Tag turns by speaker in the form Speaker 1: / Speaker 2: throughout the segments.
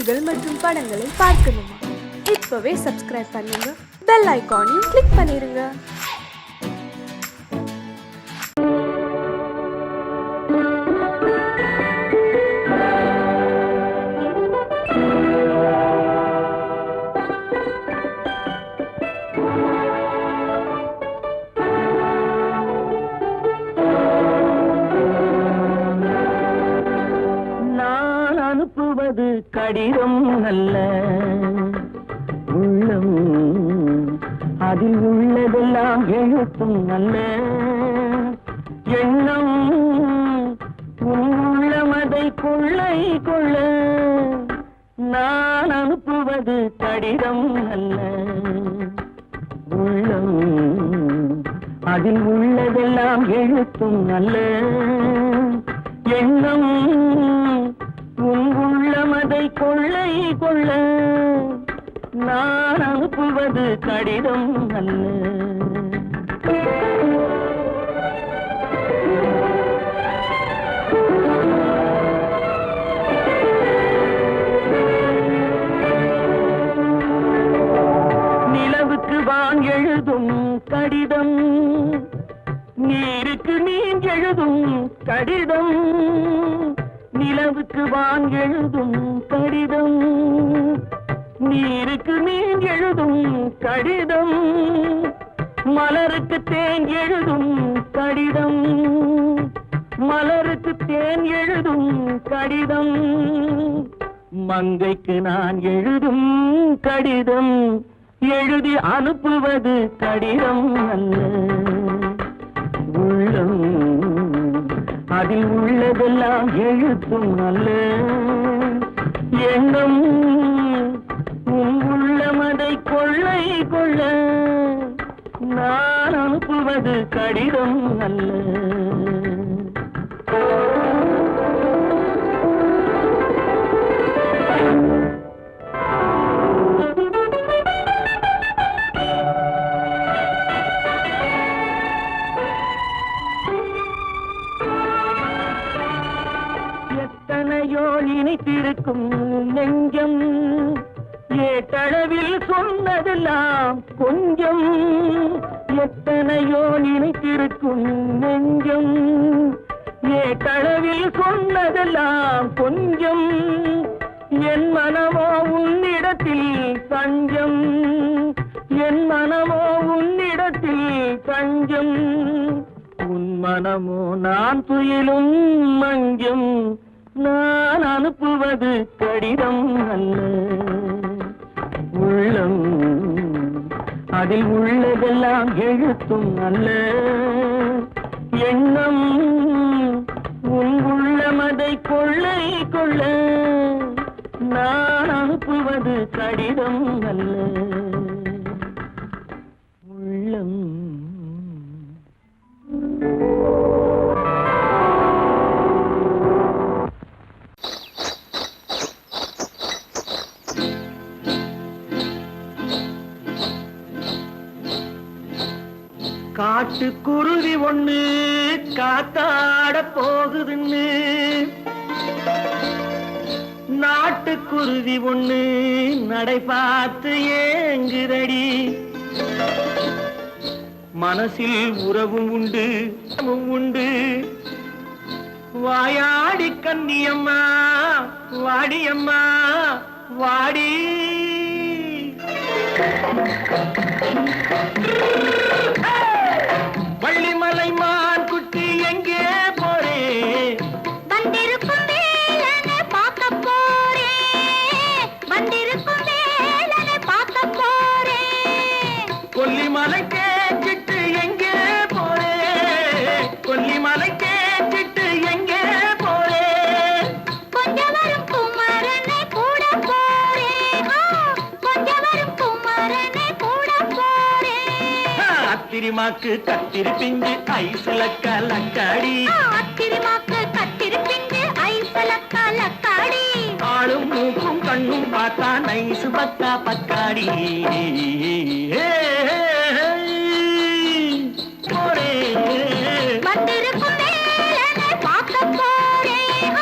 Speaker 1: செய்திகள் மற்றும் படங்களை பார்க்கணுமா? இப்பவே சப்ஸ்கிரைப் பண்ணுங்க, பெல் ஐகானையும் கிளிக் பண்ணிருங்க.
Speaker 2: அனுப்புவது கடிதம் அல்ல, உள்ளம் அதில் உள்ளதெல்லாம் எழுத்தும் அல்ல. எண்ணம் உள்ளமதை கொள்ளை கொள்ள. நான் அனுப்புவது கடிதம் அல்ல, உள்ளம் அதில் உள்ளதெல்லாம் எழுத்தும் அல்ல. எண்ணம் உள்ளமதை கொள்ளை கொள்ள. நான் அனுப்புவது கடிதம் அல்ல. நிலவுக்கு வான் எழுதும் கடிதம், நீருக்கு நீர் எழுதும் கடிதம். நிலவுக்கு வான் எழுதும் கடிதம், நீருக்கு நீர் எழுதும் கடிதம். மலருக்கு தேன் எழுதும் கடிதம், மலருக்கு தேன் எழுதும் கடிதம். மங்கைக்கு நான் எழுதும் கடிதம், எழுதி அனுப்புவது கடிதம் அல்ல. உள்ளம் அதில் உள்ளதெல்லாம் எழுத்தும் அல்ல. எண்ணம் உள்ளமதை கொள்ளை கொள்ள. நான் அனுப்புவது கடிதம் அல்ல. எத்தனையோ நினைத்திருக்கும் நெஞ்சம், ஏட்டளவில் சொன்னதெல்லாம் கொஞ்சம். எத்தனையோ நினைத்திருக்கும் நெஞ்சம், ஏட்டளவில் சொன்னதெல்லாம் கொஞ்சம். என் மனமோ உன்னிடத்தில் தஞ்சம், என் மனமோ உன்னிடத்தில் தஞ்சம். உன் மனமோ நான் துயிலும் மஞ்சம். நான் அனுப்புவது கடிதம் அல்ல, உள்ளம் அதில் உள்ளதெல்லாம் எழுத்தும் அல்ல. எண்ணம் உன் உள்ளமதை கொள்ளை கொள்ள. நான் அனுப்புவது கடிதம் அல்ல, உள்ளம். காட்டுக்குருவி ஒண்ணு காத்தாட போகுதுன்னு, நாட்டுக்குருவி ஒண்ணு நடை பார்த்து ஏங்குதடி. மனசில் உறவும் உண்டு உண்டு. வாயாடி கன்னியம்மா வாடியம்மா வாடி. வள்ளிமலை மான் குட்டி எங்கே போறே?
Speaker 3: வந்திருக்கும் வேலனை பார்க்க போறேன், வந்திருக்கும் வேலனை பார்க்க போறேன்.
Speaker 2: கொல்லிமலை கேச்சிட்டு எங்கே போறே? கொல்லிமலை கேச்சிட்டு எங்கே போறே?
Speaker 3: கொஞ்சம் வரும் குமரனை கூட போறேன், கொஞ்சம் வரும் குமரனை கூட போறேன்.
Speaker 2: அத்திரிமாக்கு கத்திரி பிஞ்சு ஐசுல கலக்காடி,
Speaker 3: அத்திரிமாக்கு கத்திரி பிஞ்சு ஐசுல கலக்காடி.
Speaker 2: ஆளும் மூக்கும் கண்ணும் பார்த்தா நைசு பக்கா பக்காடி. போரே
Speaker 3: வந்திருக்கும் வேலனை பார்க்க போறேன்.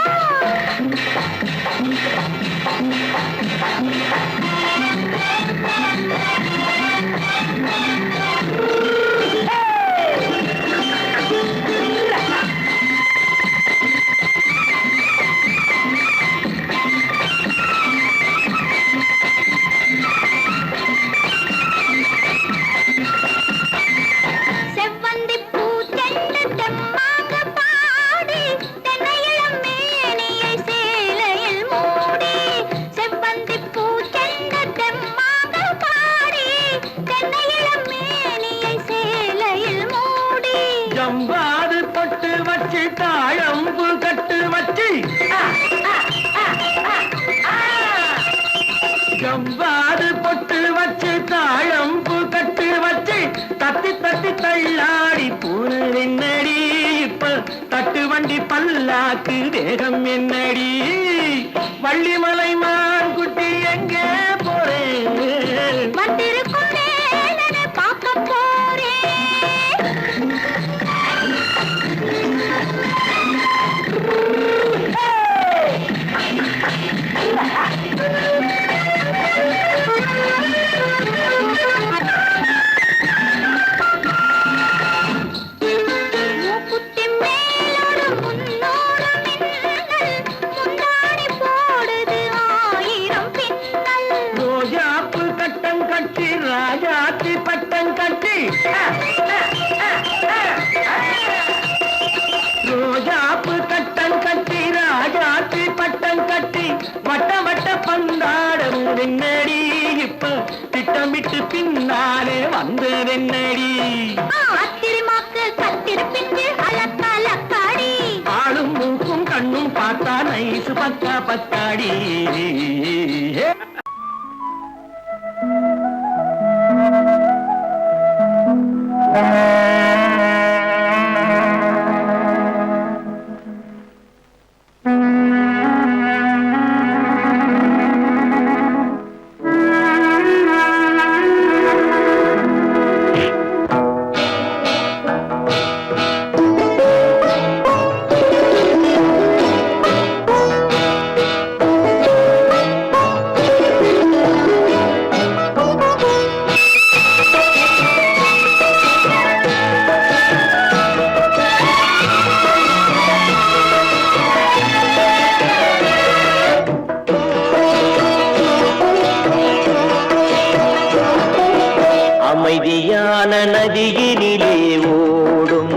Speaker 2: ஜவ்வாது பொட்டு வச்சு தாழம்பு கட்டு வச்சு தத்தி தத்தி தள்ளாடி பூரு என்னடி இப்ப தட்டு வண்டி பல்லாக்கு வேகம் என்னடி வள்ளிமலை மான் குட்டி எங்கே போறேன்
Speaker 3: வந்திருக்கும் வேலனை பார்க்க போறேன் மூக்குத்தி மேலோடு முன்னோடு மின்னல் முந்தாடி போடுது ஆயிரம் பின்னல்
Speaker 2: ரோஜாப்பு கட்டம் கட்டி ராஜாத்தி பட்டம் கட்டி ரோஜாப்பு கட்டம் கட்டி ராஜாத்தி பட்டம் கட்டி வட்ட வட்ட பந்தாடம் என்னடி இப்ப திட்டமிட்டு பின்னாலே வந்து என்னடி
Speaker 3: ஆத்திரமாக்கு கத்திருப்பிஞ்சு அலக்காடி
Speaker 2: ஆளும் மூக்கும் கண்ணும் பார்த்தா நைசு பக்கா பக்காடி அமைதியான நதியினிலே ஓடும்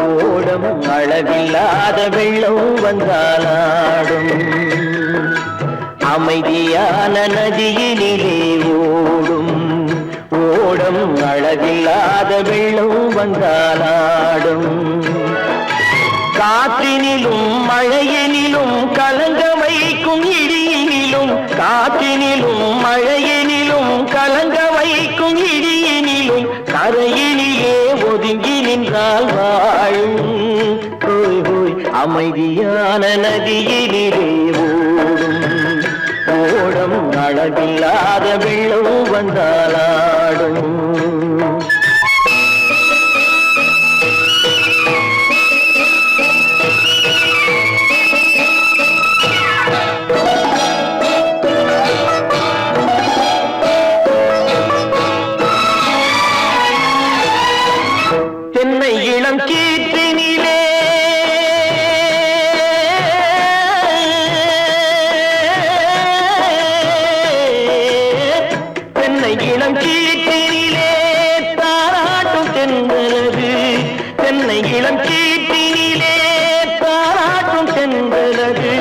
Speaker 2: ஓடும் அளவில்லாத வெள்ளம் வந்தாலாடும் அமைதியான நதியினிலே ஓடும் ஓடும் அளவில்லாத வெள்ளம் வந்தாலாடும் காற்றினிலும் மழையினிலும் கலங்க வைக்கும் இடியினிலும் காற்றினிலும் மழையினிலும் கலங்க வைக்கும் இடியினிலும் கரையினிலே ஒதுங்கி நின்றால் வாழும் ஹோய் ஹோய் அமைதியான நதியினிலே ஓடும் ஓடம் அளவில்லாத வெள்ளம் வந்தாலாடும் தென்னை இளம் கீற்றினிலே தென்னை இளம் கீற்றினிலே தாராட்டும் தென்றலது தென்னை இளம் கீற்றினிலே தாராட்டும் தென்றலது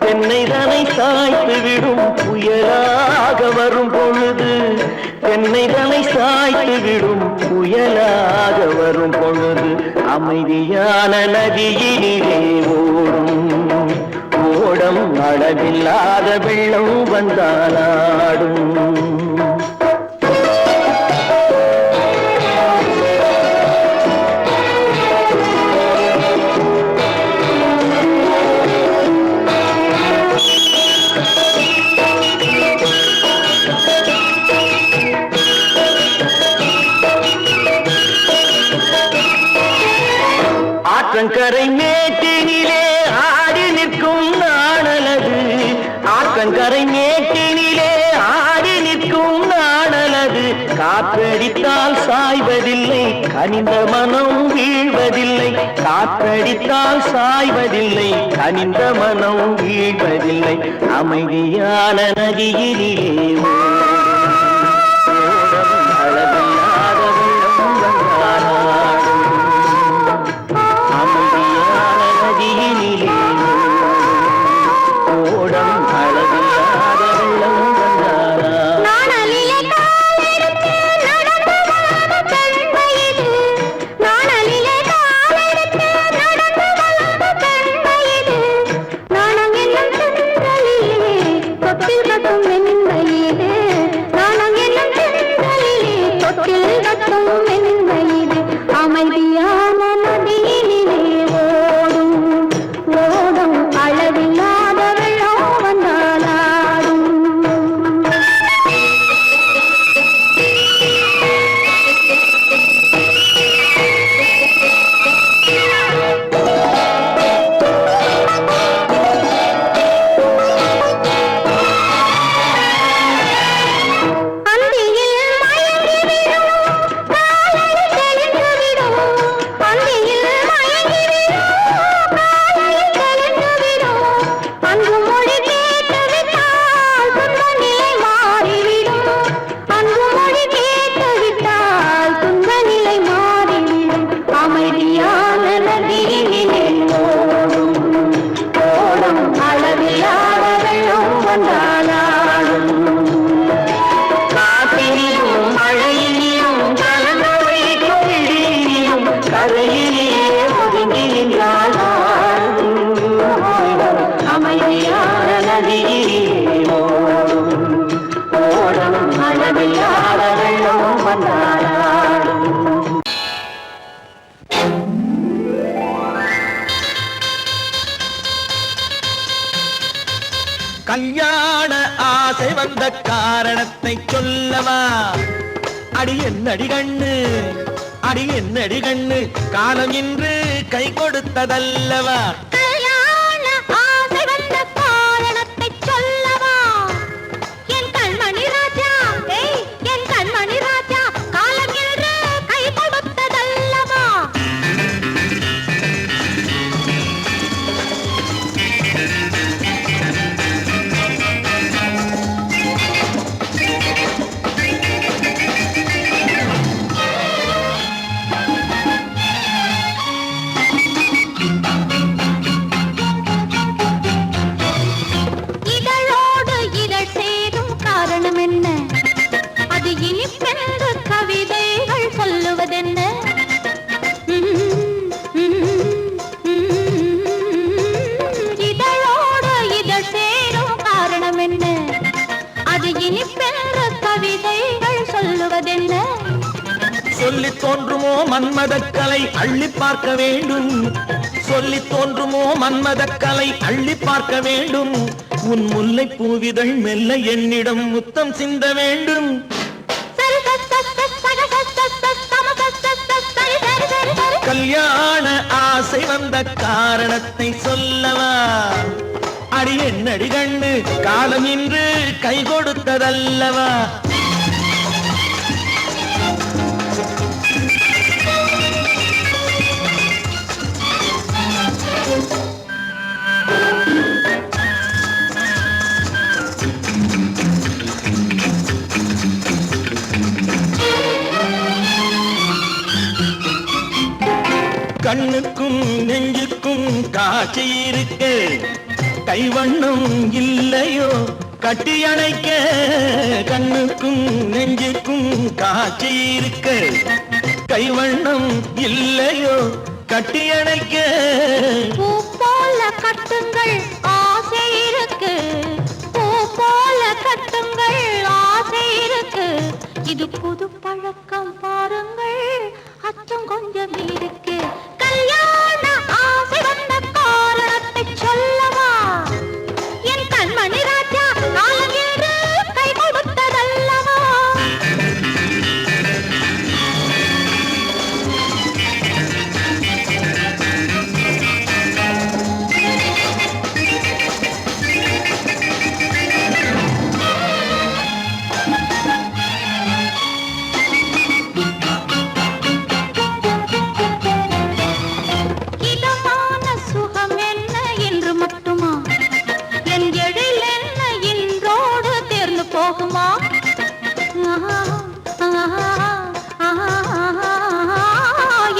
Speaker 2: தென்னை தனை சாய்த்து விடும் புயலாக வரும் பொழுது தென்னை தனை சாய்த்து விடும் புயலாக வரும் பொழுது அமைதியான நதியினிலே ஓடும் ஓடம் அளவில்லாத வெள்ளம் வந்தாலாடும் ஆற்றங்கரை மேட்டினிலே ஆடி நிற்கும் நாணலது ஆற்றங்கரை மேட்டினிலே ஆடி நிற்கும் நாணலது காற்றடித்தால் சாய்வதில்லை கனிந்த மனம் வீழ்வதில்லை காற்றடித்தால் சாய்வதில்லை கனிந்த மனம் வீழ்வதில்லை அமைதியான நதியினிலே அளவில்லாத வெள்ளம் வந்தாலாடும் அமைதியான நதியினிலே ஓடம் அளவில்லாத வெள்ளம் வந்தாலாடும்
Speaker 3: நாணலிலே காலெடுத்து நடந்து வளர்ந்த பெண்மையிது நாணலிலே காலெடுத்து நடந்து வளர்ந்த பெண்மையிது நாணம் என்னும் சென்றலிலே தொட்டில் கட்டும் வெண்மையே
Speaker 4: கல்யாண ஆசை வந்த காரணத்தை சொல்லவா? அடி என்னடி கண்ணு, அடி என்னடி கண்ணு, காலம் இன்று கை கொடுத்ததல்லவா?
Speaker 3: கல்யாண ஆசை வந்த காரணத்தை சொல்லவா? என் கண்மணி ராஜா, என் கண்மணி ராஜா, காலம் என்று கை கொடுத்ததல்லவா? இதழோடு இதழ் சேரும் காரணம் என்ன? அது இனிப்பென்று கவிதைகள் சொல்லுவதென்ன? இதழோடு இதழ் சேரும் காரணம் என்ன? அது இனிப்பென்று கவிதைகள் சொல்லுவதென்ன?
Speaker 4: சொல்லி தோன்றுமோ மன்மதக்கலை அள்ளி பார்க்க வேண்டும், சொல்லி தோன்றுமோ மன்மதக்கலை அள்ளி பார்க்க வேண்டும். உன் முல்லை பூவிதழ் மெல்ல என்னிடம் முத்தம் சிந்த வேண்டும். கல்யாண ஆசை வந்த காரணத்தை சொல்லவா? அடி என்னடி கண்ணு, காலம் இன்று கை கொடுத்ததல்லவா? கண்ணுக்கும் நெஞ்சுக்கும் காட்சி இருக்க, கைவண்ணம் இல்லையோ கட்டி அணைக்க? கண்ணுக்கும் நெஞ்சுக்கும் காட்சி இருக்க, கைவண்ணம் இல்லையோ கட்டி அணைக்க?
Speaker 3: பூ போல கட்டுங்கள் ஆசை இருக்கு, பூ போல கட்டுங்கள் ஆசை இருக்கு. இது புது பழக்கம் பாருங்கள், அச்சம் கொஞ்சம் இருக்கு. கல்யாண ஆசை வந்த காரணத்தை சொல்லவா? என் கண்மணி ராஜா, காலம் என்று கை கொடுத்ததல்லவா? இதமான சுகம் என்ன என்று மட்டுமா? என் எழில் என்ன இன்றோடு தேர்ந்து போகுமா?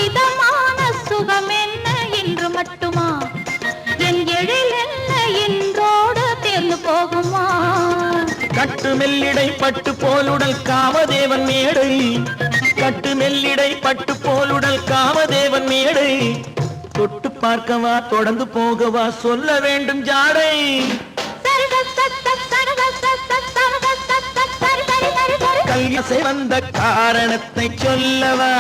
Speaker 3: இதமான சுகம் என்ன என்று மட்டுமா? என் எழில் என்ன இன்றோடு தேர்ந்து போகுமா?
Speaker 4: கட்டு மெல்லிடை பட்டு போலுடல் காமதேவன் மேடை, கட்டு மெல்லிடை பட்டு போலுடல் காமதேவன் மேடை. தொட்டு பார்க்கவா தொடர்ந்து போகவா சொல்ல வேண்டும் ஜாடை? கல்யாசை வந்த காரணத்தை சொல்லவா?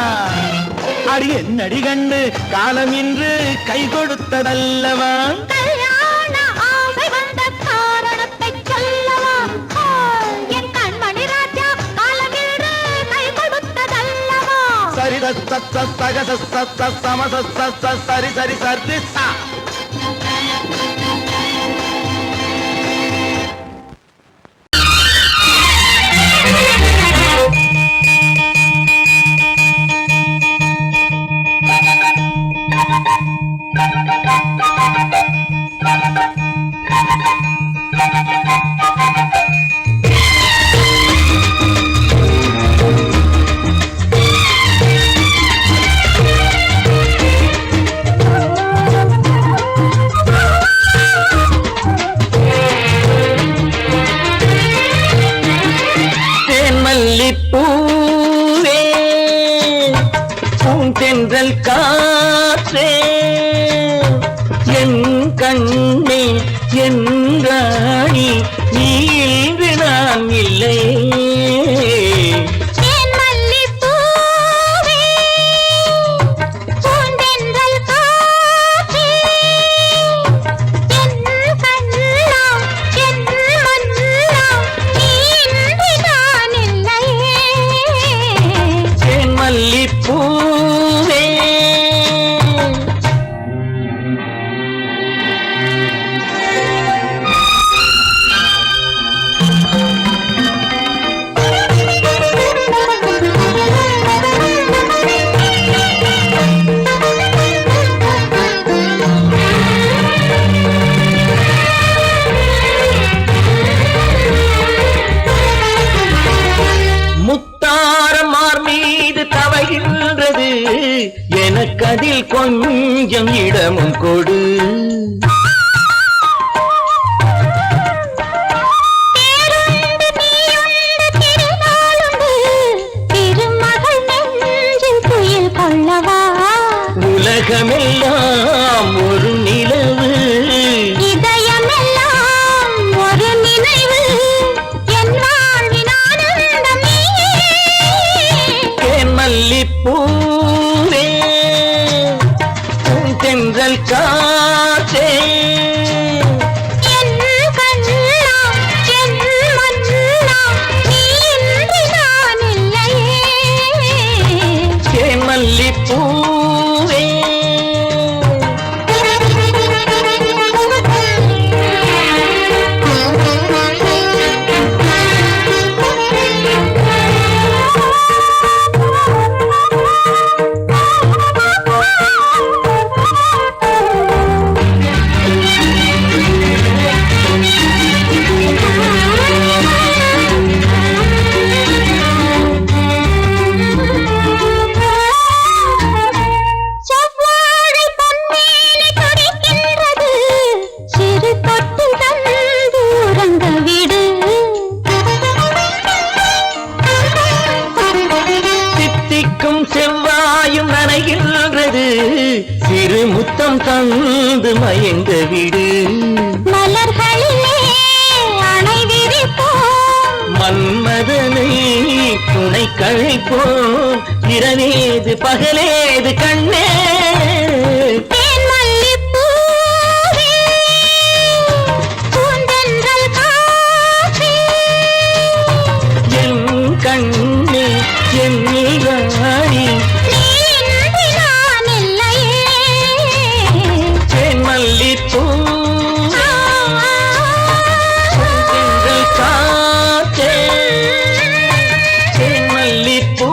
Speaker 4: அடி என்னடி கண்டு, காலம் இன்று கை கொடுத்ததல்லவா?
Speaker 3: கல்யாண ஆசை வந்த காரணத்தை சொல்லவா? என் கண்மணி ராஜா, காலம் என்று கை கொடுத்ததல்லவா?
Speaker 4: சரி சக சம சரி சரி சரி சா. பூவே பூந்தென்றல் காற்றே என் கண்ணே என் ராணி நீ இன்று நான் இல்லை.
Speaker 3: என்
Speaker 4: எனக்கதில் கொஞ்சம் இடமும் கொடு. உலகமெல்லாம் ஒரு நிலவு,
Speaker 3: இதயமெல்லாம் ஒரு நினைவு, என் வாழ்வின் ஆனந்தம் நீயே.
Speaker 4: தேன் மல்லிப்பூவே தென்றல் காற்றே,
Speaker 3: என் கண்ணா என் மன்னா, நீ இன்றி நான் இல்லையே.
Speaker 4: தேன் மல்லிப்பூவே செவ்வாயும் நனைகின்றது, சிறு முத்தம் தந்து மயங்க விடு.
Speaker 3: மலர்களிலே அணை விரிப்போம்,
Speaker 4: மன்மதனை துணை கழிப்போம், இரவேது பகலேது கண்ணே.
Speaker 3: தேன் மல்லிப்பூவே பூந்தென்றல் காற்றே,
Speaker 4: என் கண்ணே என் ராணி,
Speaker 3: நீ இன்றி நான் இல்லையே.
Speaker 4: தேன் மல்லிப்பூ தென்றல் காற்றே, தேன் மல்லிப்பூ.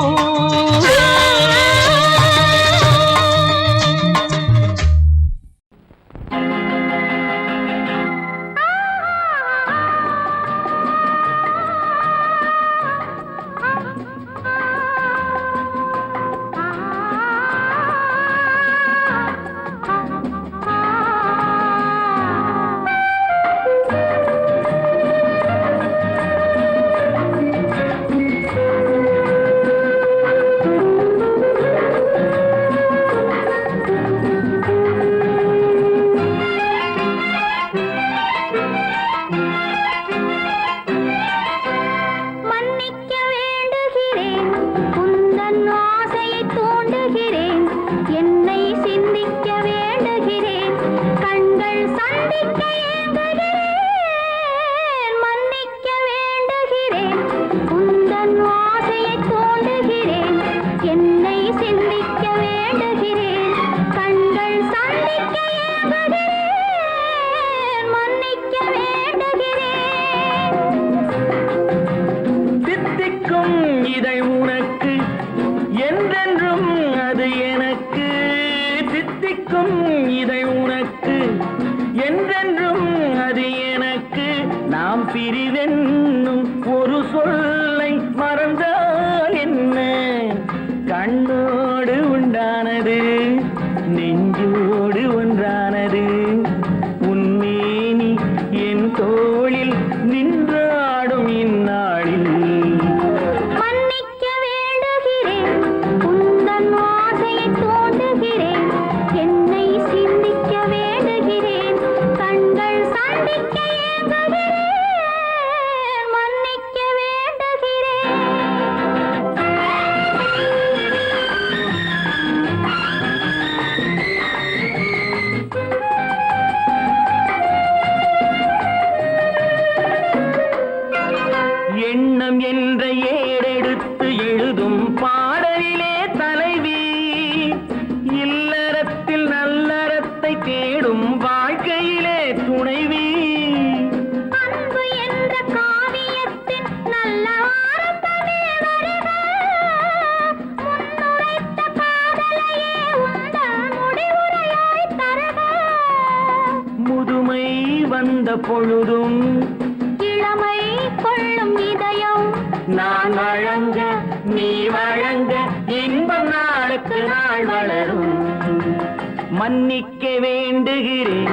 Speaker 3: மன்னிக்க வேண்டுகிறேன், உந்தன் ஆசையை தூண்டுகிறேன், என்னை சிந்திக்க வேண்டுகிறேன், கண்கள் சந்திக்க ஏங்குகிறேன். மன்னிக்க வேண்டுகிறேன், உந்தன் ஆசையை தூண்டுகிறேன், என்னை சிந்திக்க வேண்டுகிறேன், கண்கள் சந்திக்க ஏங்குகிறேன். மன்னிக்க வேண்டுகிறேன்.
Speaker 4: தித்திக்கும் இதை உனக்கு என்றென்றும் அது எனக்கு, தித்திக்கும் இதை உனக்கு என்றென்றும் அது எனக்கு. நாம் பிரிவென்னும் ஒரு சொல்லை மறந்தால் என்ன, கண்ணோடு உண்டானது நெஞ்சோடு ஒன்றானது. உன்மேனி என் தோளில் நின்றாடும் இந்நாளில்.
Speaker 3: மன்னிக்க வேண்டுகிறேன், உந்தன் ஆசையை தூண்டுகிறேன், என்னை சிந்திக்க வேண்டுகிறேன், கண்கள் சந்திக்க ஏங்குகிறேன். மன்னிக்க வேண்டுகிறேன்.
Speaker 4: எண்ணம் என்ற ஏடெடுத்து எழுதும் பாடலிலே தலைவி, இல்லறத்தில் நல்லறத்தை தேடும் வாழ்க்கையிலே துணைவி.
Speaker 3: அன்பு என்ற காவியத்தின் நல்ல ஆரம்பமே வருக, முன்னுரைத்த காதலையே உந்தன் முடிவுரையாய் தருக.
Speaker 4: முதுமை வந்த பொழுதும்
Speaker 3: இளமை கொள்ளும் இதயம்
Speaker 4: நான் வழங்க நீ வழங்க, இன்பம் நாளுக்கு நாள் வளரும்.
Speaker 2: மன்னிக்க வேண்டுகிறேன்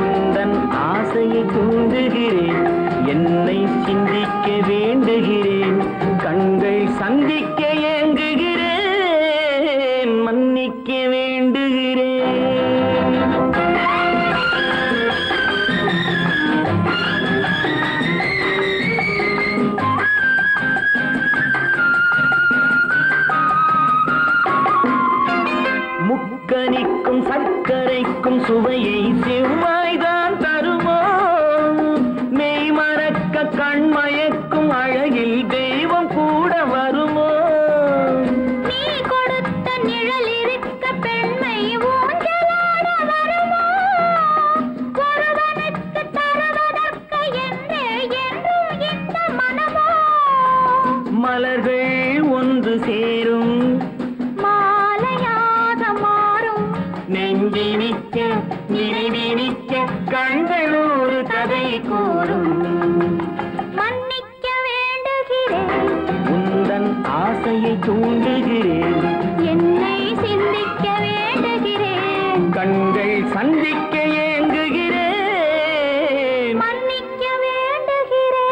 Speaker 2: உந்தன் ஆசையை தூண்டுகிறேன் என்னை சிந்திக்க வேண்டுகிறேன் கண்கள் சந்திக்க ஏங்குகிறேன் மன்னிக்க வேண்டுகிறேன் முக்கனிக்கும் சர்க்கரைக்கும் சுவையை செவ்வாய்தான் தருமோ மெய் மறக்க கண்மயக்கும் அழகில் தெய்வம் கூட வருமோ
Speaker 3: நீ கொடுத்த நிழல் இருக்க பெண்மை ஊஞ்சலாட வருமோ ஒருவனுக்கு தருவதற்கு என்றே என்றும் இந்த மனமோ
Speaker 2: மலர்கள் ஒன்று சேரும்
Speaker 3: மாலையாக மாறும்
Speaker 2: நெஞ்சினிக்க நினைவினிக்க கண்கள் ஒரு கதை கூறும்
Speaker 3: மன்னிக்க வேண்டுகிறேன்
Speaker 2: உந்தன் ஆசையை தூண்டுகிறேன்
Speaker 3: என்னை சிந்திக்க வேண்டுகிறேன்
Speaker 2: கண்கள் சந்திக்க ஏங்குகிறேன்
Speaker 3: மன்னிக்க வேண்டுகிறேன்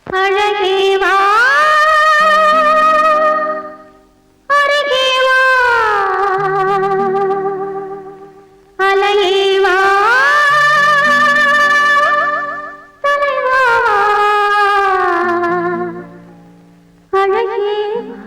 Speaker 3: அழகே வா அருகே வா அலையே வா தலைவா அழகே வா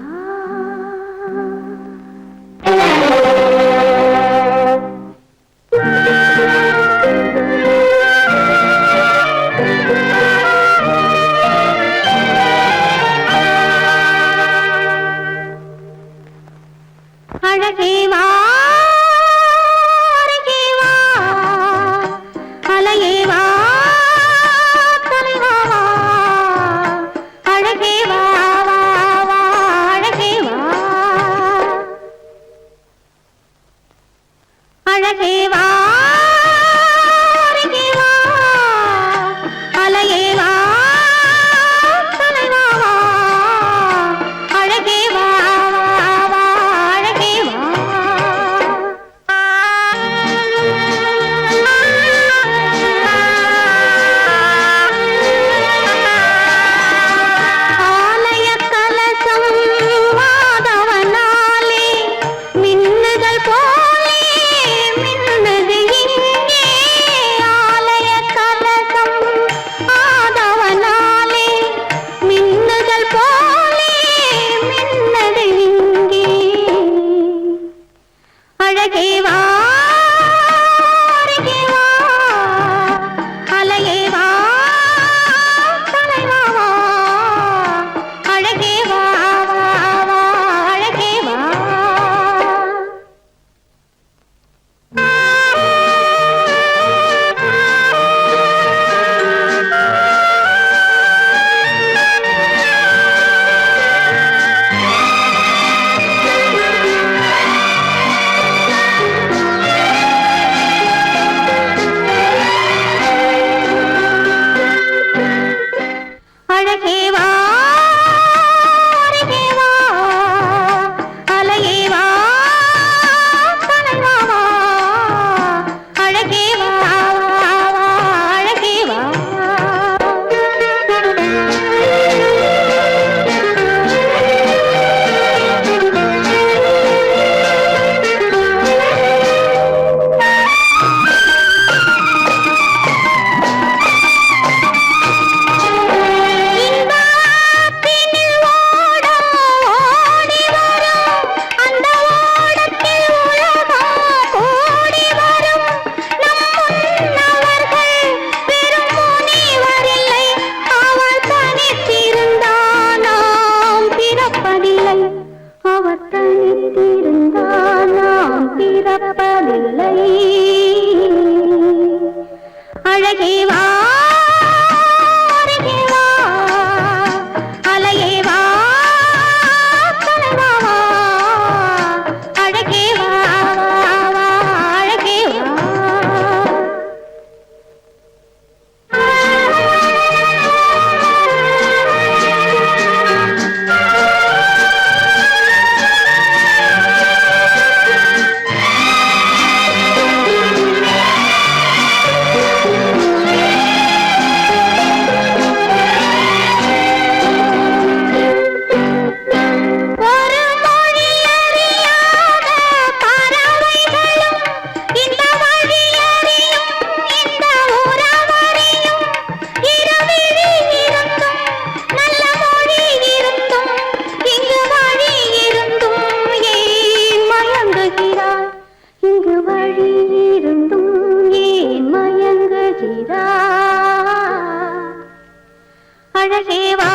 Speaker 3: அழகேவா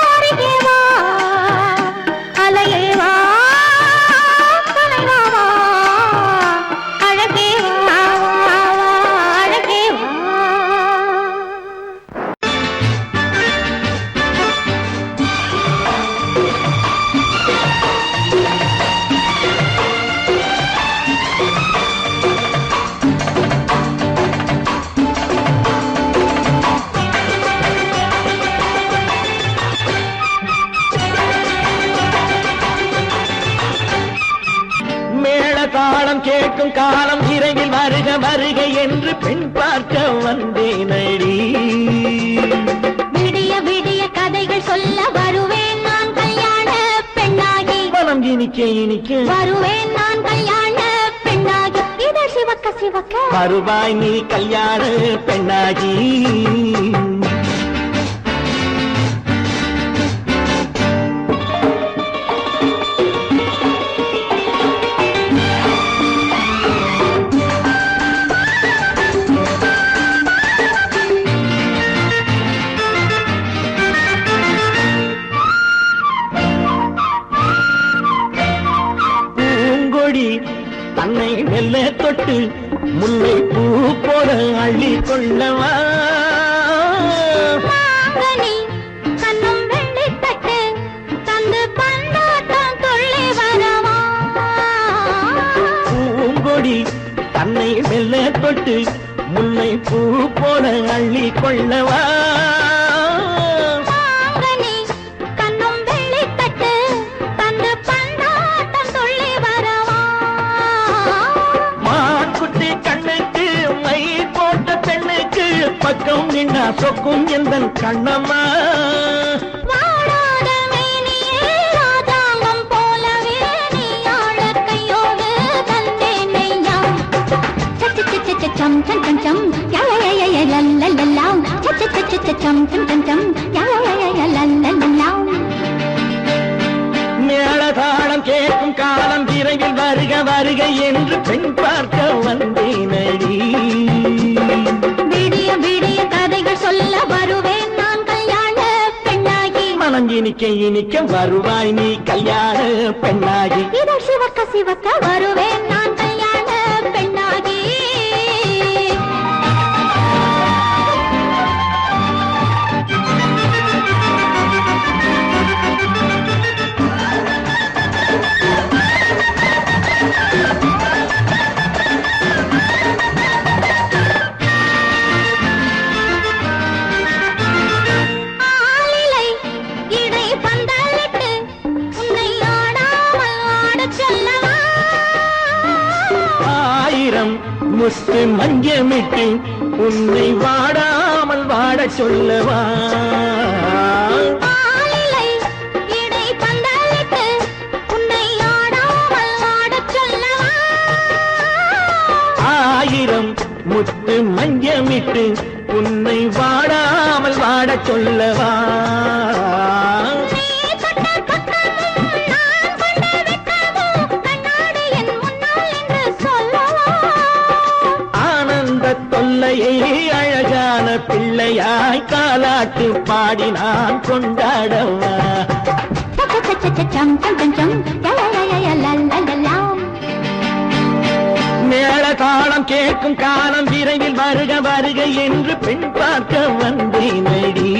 Speaker 3: அருகேவா அலையேவா கலைவாவா அழகேவா அழகேவா
Speaker 4: தாளம் கேட்கும் காலம் விரைவில் வருக வருக என்று பெண் பார்க்க வந்தேனடி.
Speaker 3: விடிய விடிய கதைகள் சொல்ல வருவேன் நான் கல்யாண பெண்ணாகி.
Speaker 4: மனம் இனிக்க இனிக்க
Speaker 3: வருவேன் நான் கல்யாண பெண்ணாகி. இதழ் சிவக்க சிவக்க
Speaker 4: வருவாய் நீ கல்யாண பெண்ணாகி. தன்னை மெல்ல தொட்டு முல்லை பூ போல அள்ளி கொள்ளவா.
Speaker 3: கண்ணும் வெள்ளி தட்டு தந்து பந்தாட்டம் துள்ளி வரவா.
Speaker 4: பூங்கொடி தன்னை மெல்ல தொட்டு முல்லை பூ போல அள்ளி கொள்ளவா. பக்கம் நின்னா சொக்கும் எந்தன் கண்ணம்மா.
Speaker 3: வாடாத மேனியே ராஜாங்கம் போலவே நீ ஆள கையோடு தந்தேனையா. சச்ச சச்ச சச்சம் சம் சம் யய லல்லல்லாம். சச்ச சச்ச சச்சம் சம் சம் யய லல்லல்லாம்.
Speaker 4: மேளதாளம் கேட்கும் காலம் விரைவில் வருக வருக என்று பெண் பார்க்க வந்தேனடி.
Speaker 3: விடிய விடிய கதைகள் சொல்ல வருவேன் நான் கல்யாண பெண்ணாகி.
Speaker 4: மனம் இனிக்க இனிக்க வருவாய் நீ கல்யாண பெண்ணாகி.
Speaker 3: இதழ் சிவக்க சிவக்க வருவேன் நான் கல்யாண பெண்ணாகி.
Speaker 4: முத்து மஞ்சமிட்டு உன்னை வாடாமல் வாட சொல்லவா. ஆயிரம் முத்து மஞ்சமிட்டு உன்னை வாடாமல் வாட சொல்லவா. அழகான பிள்ளையாய் காலாட்டு பாடி நான் கொண்டாடவா. மேள தாளம் கேட்கும் காலம் விரைவில் வருக வருக என்று பெண் பார்க்க வந்தேனடி.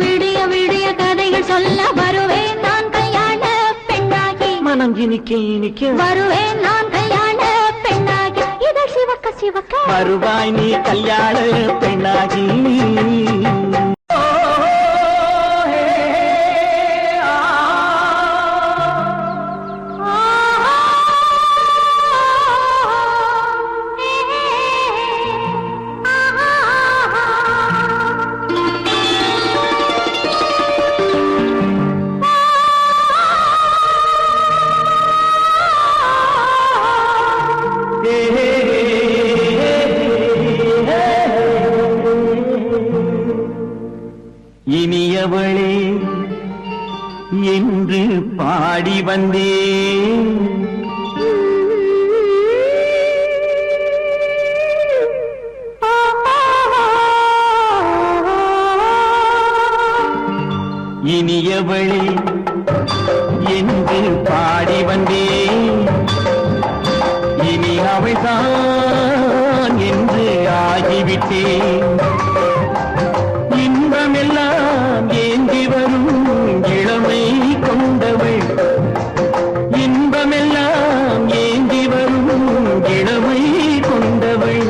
Speaker 3: விடிய விடிய கதைகள் சொல்ல வருவேன் நான் கல்யாண பெண்ணாகி.
Speaker 4: மனம் இனிக்க இனிக்க
Speaker 3: வருவேன் நான் கல்யாண பெண்ணாகி. இதழ் சிவக்க சிவக்க
Speaker 4: வருவாய் நீ கல்யாண பெண்ணாகி. இனியவளே என்று பாடி வந்தேன். இனியவளே என்று பாடி வந்தேன். இனி அவள்தான் என்று ஆகிவிட்டேன். இன்பமெல்லாம் ஏந்தி வரும் இளமை கொண்டவள், இன்பமெல்லாம் ஏந்தி வரும் இளமை கொண்டவள்.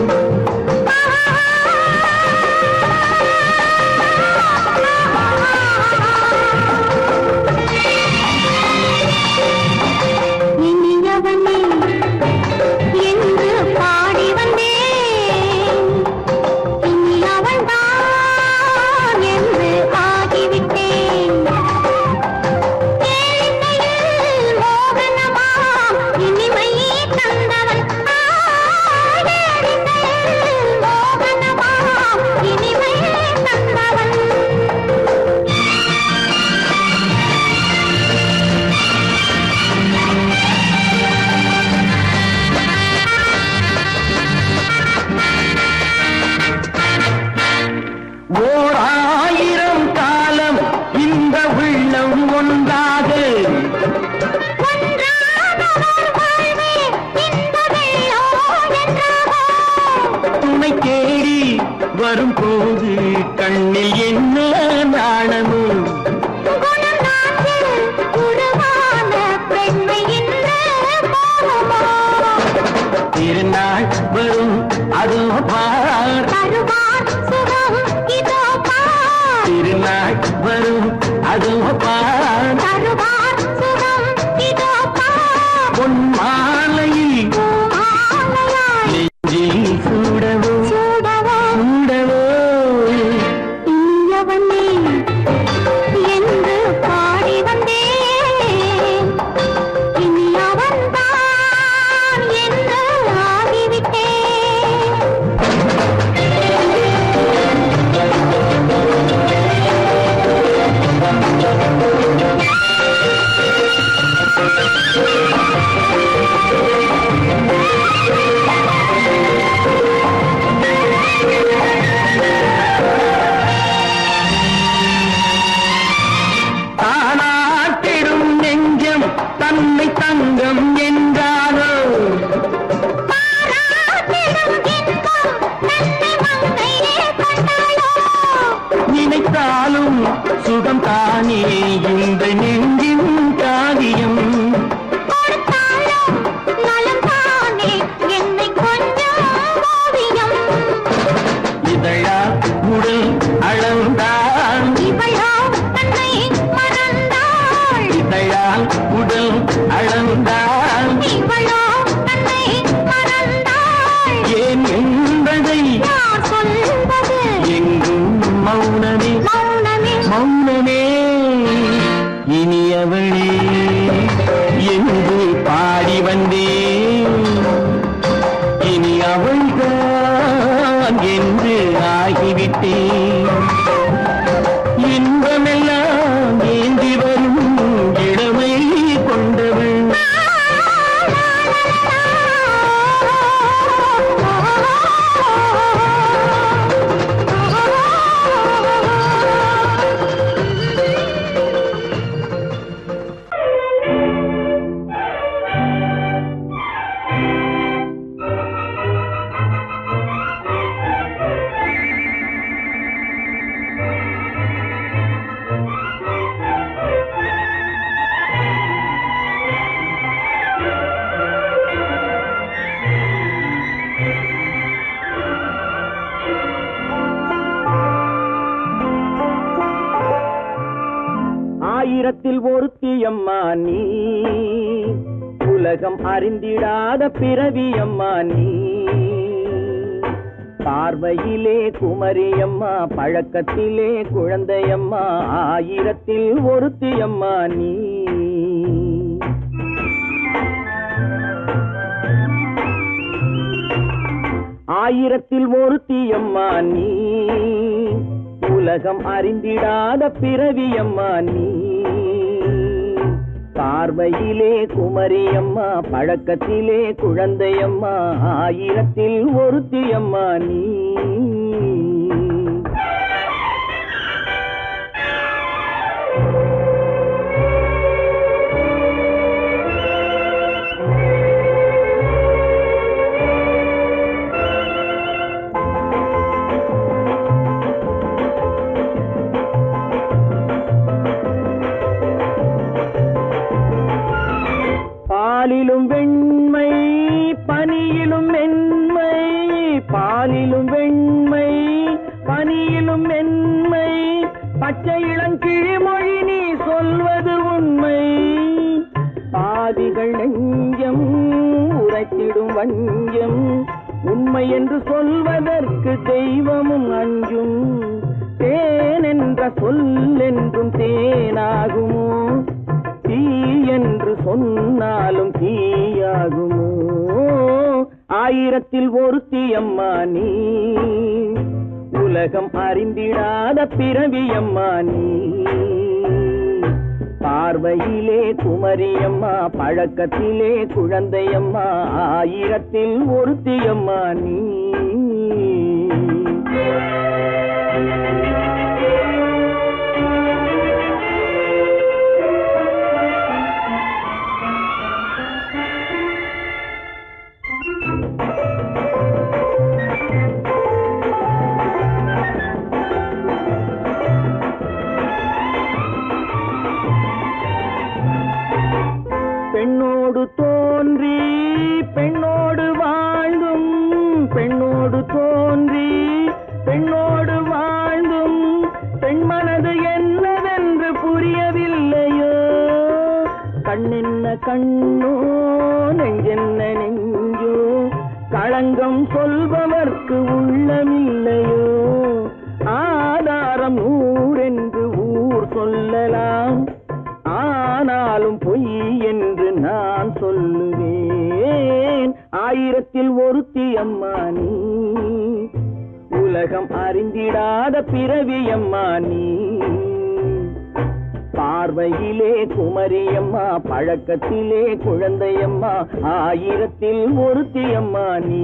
Speaker 4: வரும்போது கண்ணில் என்ன நாணமோ, திருநாள் வரும் அதோ பார், திருநாள் வரும் அதோ பார், பொன் மாலையில் நெஞ்சில் சூடவோ தன்னை தங்கம் என்றாரோ, நினைத்தாலும் சுகம் தானே இந்த நெஞ்சின் காரியம். இதழா உடல் அளந்தாள், இதழால் உடல் அளந்தாள், ஏன் என்பதை எங்கும் மௌனமே மௌனமே. இனியவளே என்று பாடி வந்தேன். இனி அவள்தான் என்று ஆகிவிட்டேன். இன்பமெல்லாம் ஏந்தி வரும் இளமை கொண்டவள். ஆயிரத்தில் ஒருத்தியம்மா நீ, உலகம் அறிந்திடாத பிறவியம்மா நீ. பார்வையிலே குமரியம்மா, பழக்கத்திலே குழந்தையம்மா, ஆயிரத்தில் ஒருத்தியம்மா நீ. ஆயிரத்தில் ஒருத்தியம்மா நீ, உலகம் அறிந்திடாத பிறவியம்மா நீ. பார்வையிலே குமரியம்மா, பழக்கத்திலே குழந்தையம்மா, ஆயிரத்தில் ஒருத்தியம்மா நீ.
Speaker 5: பாலிலும் மென்மை பச்சை இளங்கிழிமொழி நீ சொல்வது உண்மை பாதிகள் நெஞ்சம் உரைத்திடும் வஞ்சம் உண்மை என்று சொல்வதற்கு தெய்வமும் அஞ்சும் தேன் என்ற சொல் என்றும் தேனாகுமோ தீ என்று சொன்னாலும் தீயாகுமோ ஆயிரத்தில் ஒருத்தி அம்மா நீ உலகம் அறிந்திடாத பிறவியம்மா நீ பார்வையிலே குமரியம்மா பழக்கத்திலே குழந்தையம்மா ஆயிரத்தில் ஒருத்தியம்மா நீ பெண்ணோடு தோன்றி பெண்ணோடு வாழ்ந்தும் பெண்ணோடு தோன்றி பெண்ணோடு வாழ்ந்தும் பெண் மனது என்னவென்று புரியவில்லையோ கண்ணென்ன கண்ணோ நெஞ்சென்ன நெஞ்சோ களங்கம் சொல்பவர்க்கு உள்ளமில்லையோ ஆதாரம் நூறென்று ஊர் சொல்லலாம் ஆனாலும் பொய் என்று நான் சொல்லுவேன் ஆயிரத்தில் ஒருத்தி அம்மா நீ உலகம் அறிந்திடாத பிறவியம்மா நீ பார்வையிலே குமரியம்மா பழக்கத்திலே குழந்தையம்மா ஆயிரத்தில் ஒருத்தி அம்மா நீ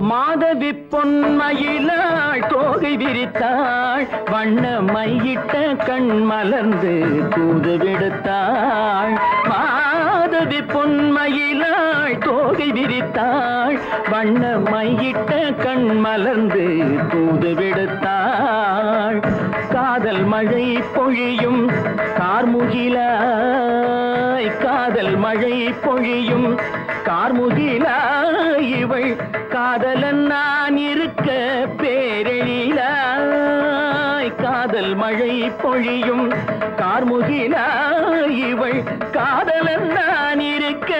Speaker 5: மாதவி பொன்மயிலாள் தோகை விரித்தாள் வண்ண மையிட்ட கண் மலர்ந்து தூது விடுத்தாள் மாதவி பொன்மயிலாள் தோகை விரித்தாள் வண்ண மையிட்ட கண் மலர்ந்து தூது விடுத்தாள் காதல் மழை பொழியும் கார்முகிலாய் காதல் மழை பொழியும் கார்முகிலாய் இவள் காதலன் நான் இருக்க பேரெழிலாய் காதல் மழை பொழியும் கார்முகிலாய் இவள் காதலன் நான் இருக்க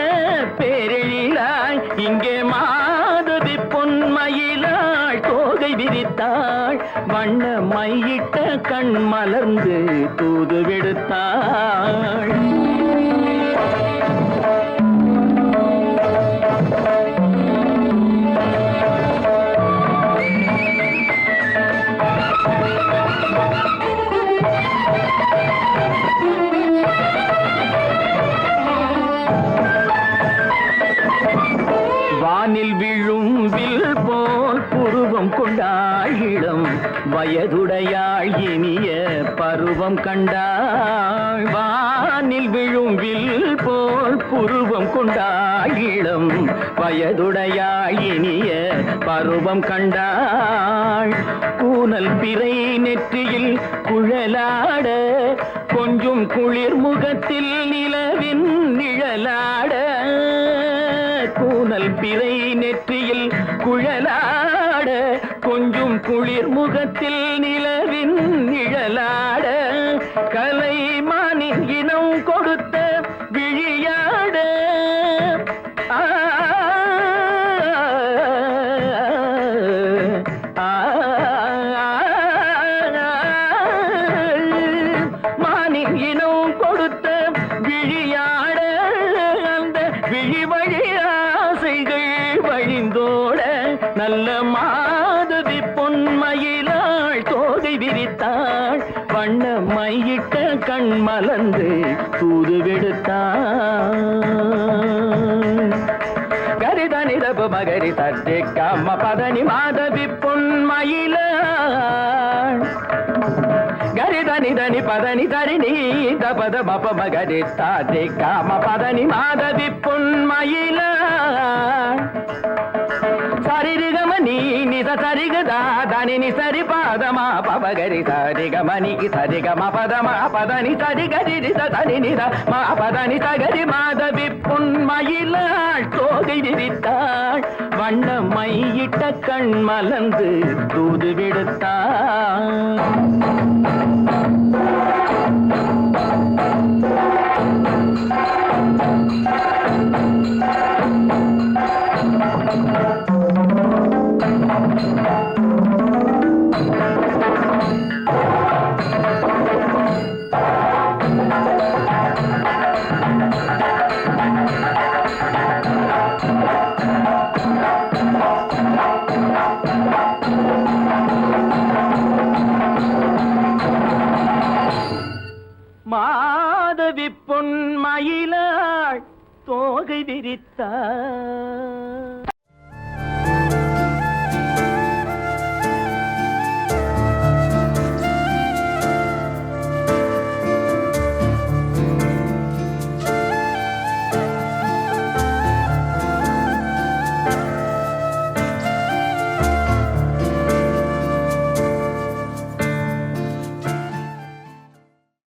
Speaker 5: பேரெழிலாய் இங்கே மாதவி பொன்மயிலாள் தோகை விரித்தாள் வண்ண மையிட்ட கண் மலர்ந்து தூது விடுத்தாள் வானில் விழும் வில் போல் புருவம் கொண்டாள் இளம் வயதுடையாள் இனிய பருவம் கண்டாள் வானில் விழும் வில் போல் புருவம் கொண்டாள் இளம் வயதுடையாள் இனிய பருவம் கண்டாள் கூனல் பிறை நெற்றியில் குழலாட கொஞ்சம் குளிர் முகத்தில் நிலவின் நிழலாட கூனல் பிறை நெற்றியில் குழலாட கொஞ்சம் குளிர் முகத்தில் நிலவின் நிழலாட கலைமானின் இனம் கொடுத்த விழியாட மானின் இனம் கொடுத்த விழியாட அந்த விழி வழி ஆசைகள் வழிந்தோட நல்ல மாதவி பொன்மயிலாள் தோகை விரித்தாள் வண்ண மையிட்ட கண் மலர்ந்து தூது விடுத்தான் கரிதனி தப மகரி சர்ஜி கம்ம பதனி மாதவி பொன்மயில கரிதனி தனி பதனி தரிணி தபத மப மகரி சர்ஜி கம்ம பதனி மாதவி பொன்மயில சரிகமணி நித சரிகதா தனி நி சரி பாதமா பபகரி சரிகமணி சரிகம பதமா பதனி சரிகரி தனி நித மா பதனி சகரி மாதவி பொன்மயிலாள் தோகை விரித்தாள் வண்ண மையிட்ட கண் மலர்ந்து தூது விடுத்தாள் மாதவி பொன்மயிலாள் தோகை விரித்தாள்